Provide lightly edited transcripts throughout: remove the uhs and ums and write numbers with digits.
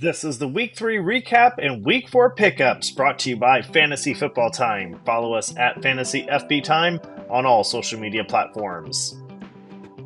This is the Week 3 recap and Week 4 pickups brought to you by Fantasy Football Time. Follow us at Fantasy FB Time on all social media platforms.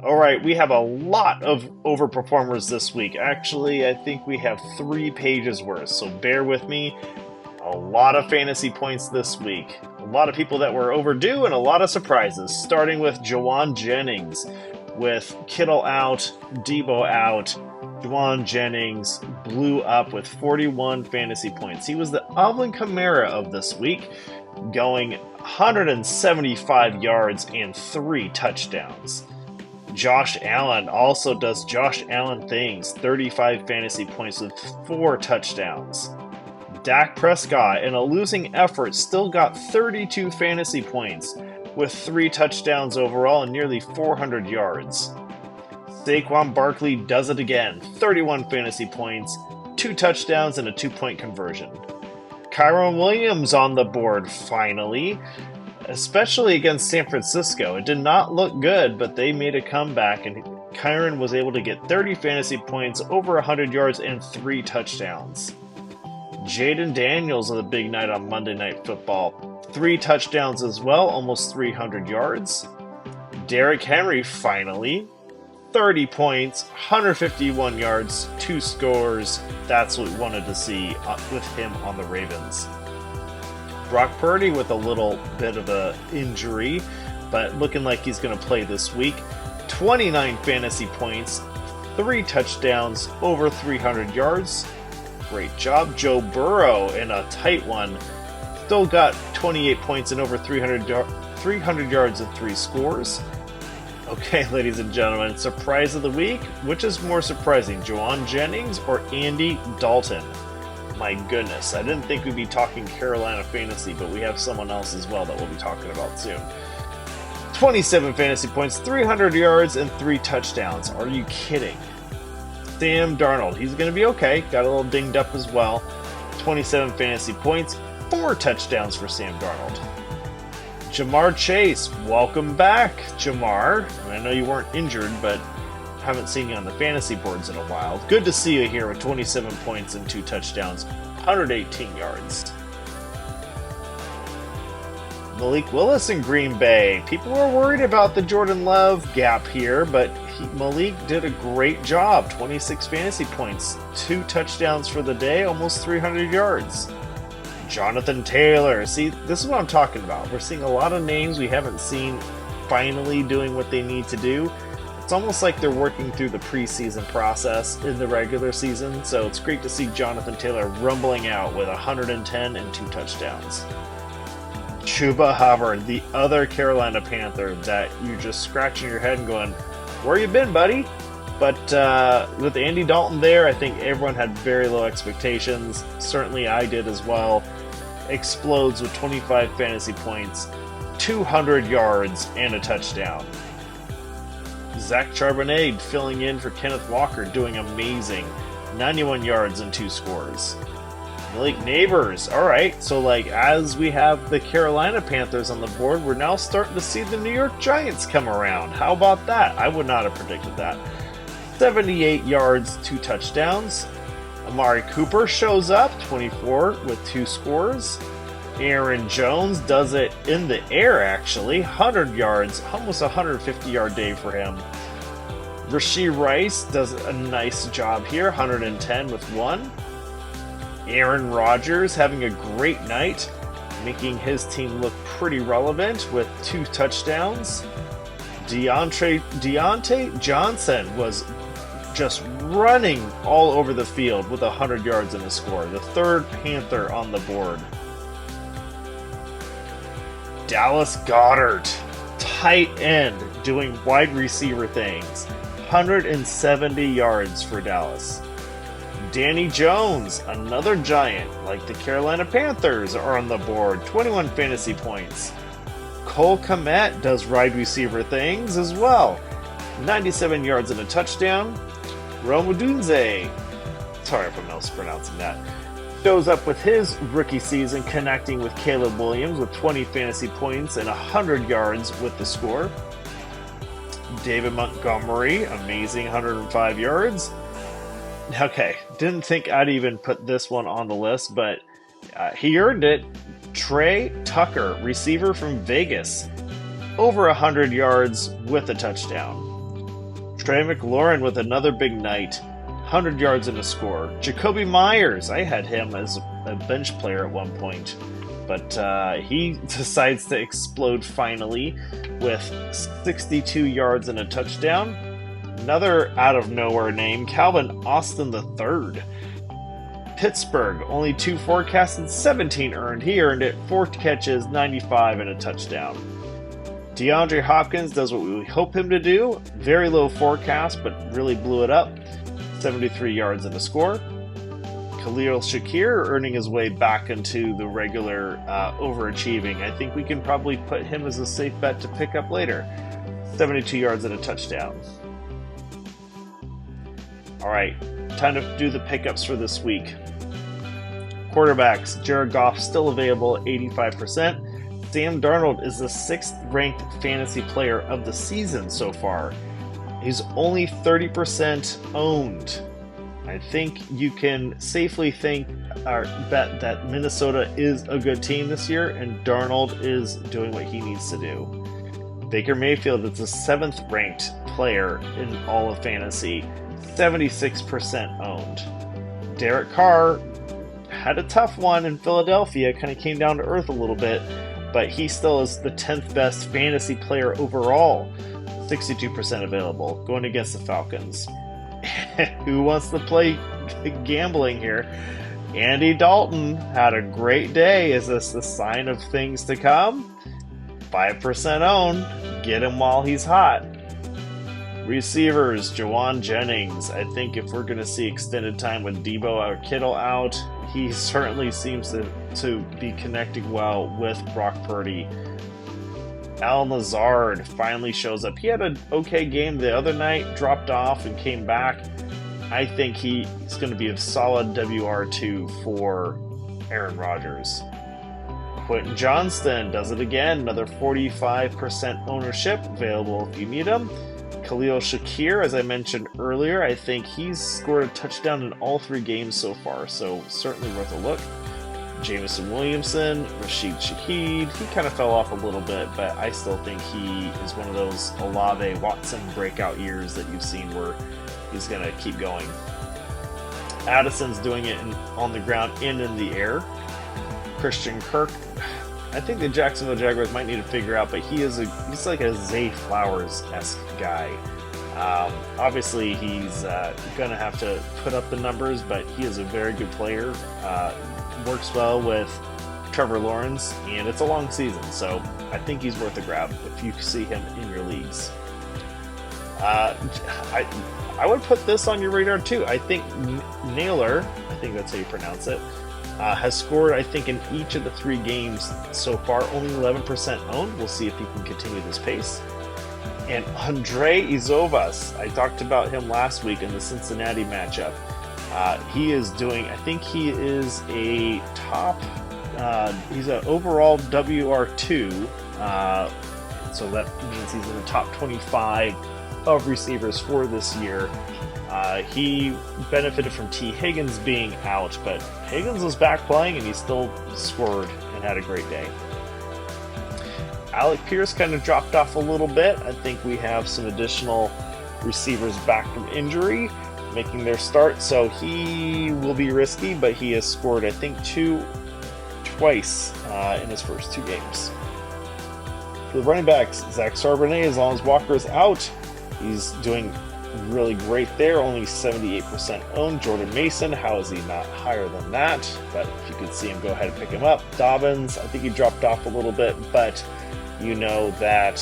Alright, we have a lot of overperformers this week. Actually, I think we have 3 pages worth, so bear with me. A lot of fantasy points this week. A lot of people that were overdue and a lot of surprises, starting with Jauan Jennings. With Kittle out, Debo out, Jauan Jennings blew up with 41 fantasy points. He was the Alvin Kamara of this week, going 175 yards and 3 touchdowns. Josh Allen also does Josh Allen things, 35 fantasy points with 4 touchdowns. Dak Prescott, in a losing effort, still got 32 fantasy points with 3 touchdowns overall and nearly 400 yards. Saquon Barkley does it again, 31 fantasy points, 2 touchdowns, and a 2-point conversion. Kyren Williams on the board finally, especially against San Francisco. It did not look good, but they made a comeback, and Kyren was able to get 30 fantasy points, over 100 yards, and 3 touchdowns. Jayden Daniels on the big night on Monday Night Football, 3 touchdowns as well, almost 300 yards. Derrick Henry finally, 30 points, 151 yards, 2 scores. That's what we wanted to see with him on the Ravens. Brock Purdy with a little bit of an injury, but looking like he's going to play this week. 29 fantasy points, 3 touchdowns, over 300 yards. Great job. Joe Burrow in a tight one. Still got 28 points and over 300 yards and 3 scores. Okay, ladies and gentlemen, surprise of the week. Which is more surprising, Jauan Jennings or Andy Dalton? My goodness, I didn't think we'd be talking Carolina fantasy, but we have someone else as well that we'll be talking about soon. 27 fantasy points, 300 yards, and 3 touchdowns. Are you kidding? Sam Darnold, he's going to be okay. Got a little dinged up as well. 27 fantasy points, 4 touchdowns for Sam Darnold. Jamar Chase, welcome back, Jamar. I know you weren't injured, but haven't seen you on the fantasy boards in a while. Good to see you here with 27 points and 2 touchdowns, 118 yards. Malik Willis in Green Bay. People were worried about the Jordan Love gap here, but Malik did a great job. 26 fantasy points, 2 touchdowns for the day, almost 300 yards. Jonathan Taylor. See, this is what I'm talking about. We're seeing a lot of names we haven't seen finally doing what they need to do. It's almost like they're working through the preseason process in the regular season, so it's great to see Jonathan Taylor rumbling out with 110 and 2 touchdowns. Chuba Hubbard, the other Carolina Panther that you're just scratching your head and going, where you been, buddy? But with Andy Dalton there, I think everyone had very low expectations. Certainly I did as well. Explodes with 25 fantasy points, 200 yards, and a touchdown. Zach Charbonnet filling in for Kenneth Walker, doing amazing. 91 yards and 2 scores. Malik Nabers, alright, so as we have the Carolina Panthers on the board, we're now starting to see the New York Giants come around. How about that? I would not have predicted that. 78 yards, 2 touchdowns. Amari Cooper shows up, 24 with 2 scores. Aaron Jones does it in the air, actually. 100 yards, almost a 150-yard day for him. Rashee Rice does a nice job here, 110 with 1. Aaron Rodgers having a great night, making his team look pretty relevant with 2 touchdowns. Deontay Johnson was just running all over the field with 100 yards and a score. The 3rd Panther on the board. Dallas Goedert, tight end, doing wide receiver things. 170 yards for Dallas. Danny Jones, another giant, like the Carolina Panthers, are on the board. 21 fantasy points. Cole Kmet does wide receiver things as well. 97 yards and a touchdown. Rome Odunze, sorry if I'm mispronouncing that, shows up with his rookie season connecting with Caleb Williams with 20 fantasy points and 100 yards with the score. David Montgomery, amazing 105 yards. Okay, didn't think I'd even put this one on the list, but he earned it. Trey Tucker, receiver from Vegas, over 100 yards with a touchdown. Trey McLaurin with another big night, 100 yards and a score. Jacoby Myers, I had him as a bench player at one point, but he decides to explode finally with 62 yards and a touchdown. Another out-of-nowhere name, Calvin Austin III. Pittsburgh, only 2 forecasted, 17 earned. He earned it, 4 catches, 95, and a touchdown. DeAndre Hopkins does what we hope him to do. Very low forecast, but really blew it up. 73 yards and a score. Khalil Shakir earning his way back into the regular overachieving. I think we can probably put him as a safe bet to pick up later. 72 yards and a touchdown. All right, time to do the pickups for this week. Quarterbacks, Jared Goff still available at 85%. Sam Darnold is the 6th ranked fantasy player of the season so far. He's only 30% owned. I think you can safely think or bet that Minnesota is a good team this year, and Darnold is doing what he needs to do. Baker Mayfield is the 7th ranked player in all of fantasy, 76% owned. Derek Carr had a tough one in Philadelphia, kind of came down to earth a little bit, but he still is the 10th best fantasy player overall, 62% available, going against the Falcons. Who wants to play gambling here? Andy Dalton had a great day. Is this the sign of things to come? 5% owned. Get him while he's hot. Receivers, Jauan Jennings. I think if we're going to see extended time with Debo or Kittle out, he certainly seems to be connecting well with Brock Purdy. Allen Lazard finally shows up. He had an okay game the other night, dropped off and came back. I think he's going to be a solid WR2 for Aaron Rodgers. Quentin Johnston does it again, another 45% ownership, available if you need him. Khalil Shakir, as I mentioned earlier, I think he's scored a touchdown in all 3 games so far, so certainly worth a look. Jameson Williamson, Rashid Shaheed, he kind of fell off a little bit, but I still think he is one of those Olave Watson breakout years that you've seen where he's going to keep going. Addison's doing it on the ground and in the air. Christian Kirk, I think the Jacksonville Jaguars might need to figure out, but he's like a Zay Flowers-esque guy. Obviously, he's going to have to put up the numbers, but he is a very good player. Works well with Trevor Lawrence, and it's a long season, so I think he's worth a grab if you see him in your leagues. I would put this on your radar too. I think Naylor, I think that's how you pronounce it, has scored, I think, in each of the 3 games so far, only 11% owned. We'll see if he can continue this pace. And Andre Izovas, I talked about him last week in the Cincinnati matchup. He is doing, I think he is a top, he's an overall WR2, so that means he's in the top 25 of receivers for this year. He benefited from T. Higgins being out, but Higgins was back playing and he still scored and had a great day. Alec Pierce kind of dropped off a little bit. I think we have some additional receivers back from injury making their start, so he will be risky, but he has scored, I think, twice in his first 2 games. For the running backs, Zach Charbonnet, as long as Walker is out, he's doing really great there, only 78% owned. Jordan Mason, how is he not higher than that? But if you could see him, go ahead and pick him up. Dobbins, I think he dropped off a little bit, but you know that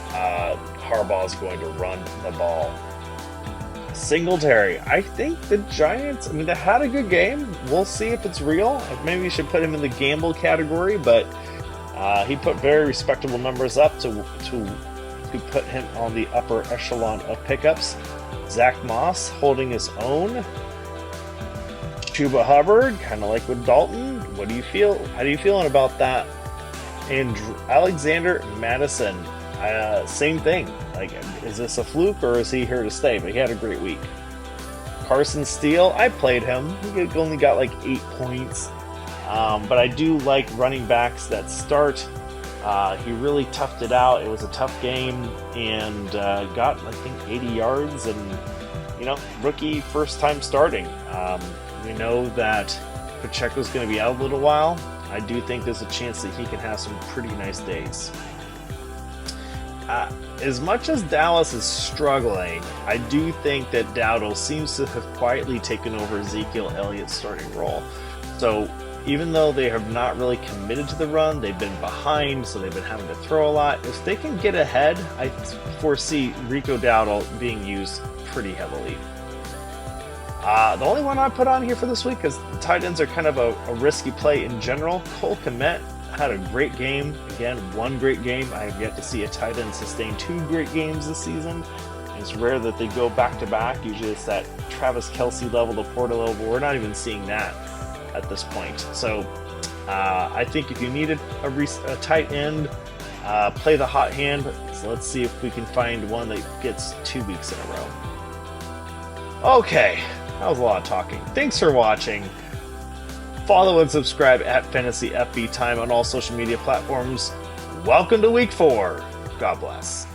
Harbaugh is going to run the ball. Singletary, I think the Giants, I mean, they had a good game. We'll see if it's real. Maybe you should put him in the gamble category, but he put very respectable numbers up to put him on the upper echelon of pickups. Zach Moss holding his own. Chuba Hubbard, kind of like with Dalton. What do you feel? How do you feeling about that? And Alexander Madison, same thing. Like, is this a fluke or is he here to stay? But he had a great week. Carson Steele, I played him. He only got like 8 points. But I do like running backs that start. He really toughed it out. It was a tough game and got, I think, 80 yards and, rookie first time starting. We know that Pacheco's going to be out a little while. I do think there's a chance that he can have some pretty nice days. As much as Dallas is struggling, I do think that Darnold seems to have quietly taken over Ezekiel Elliott's starting role. So even though they have not really committed to the run, they've been behind, so they've been having to throw a lot. If they can get ahead, I foresee Rico Dowdle being used pretty heavily. The only one I put on here for this week, because the tight ends are kind of a risky play in general. Cole Kmet had a great game. Again, one great game. I have yet to see a tight end sustain 2 great games this season. It's rare that they go back-to-back. Usually it's that Travis Kelce level, the Porter level. We're not even seeing that at this point. So I think if you needed a tight end, play the hot hand. So let's see if we can find one that gets 2 weeks in a row. Okay, that was a lot of talking. Thanks for watching. Follow and subscribe at Fantasy FB Time on all social media platforms. Welcome to week 4. God bless.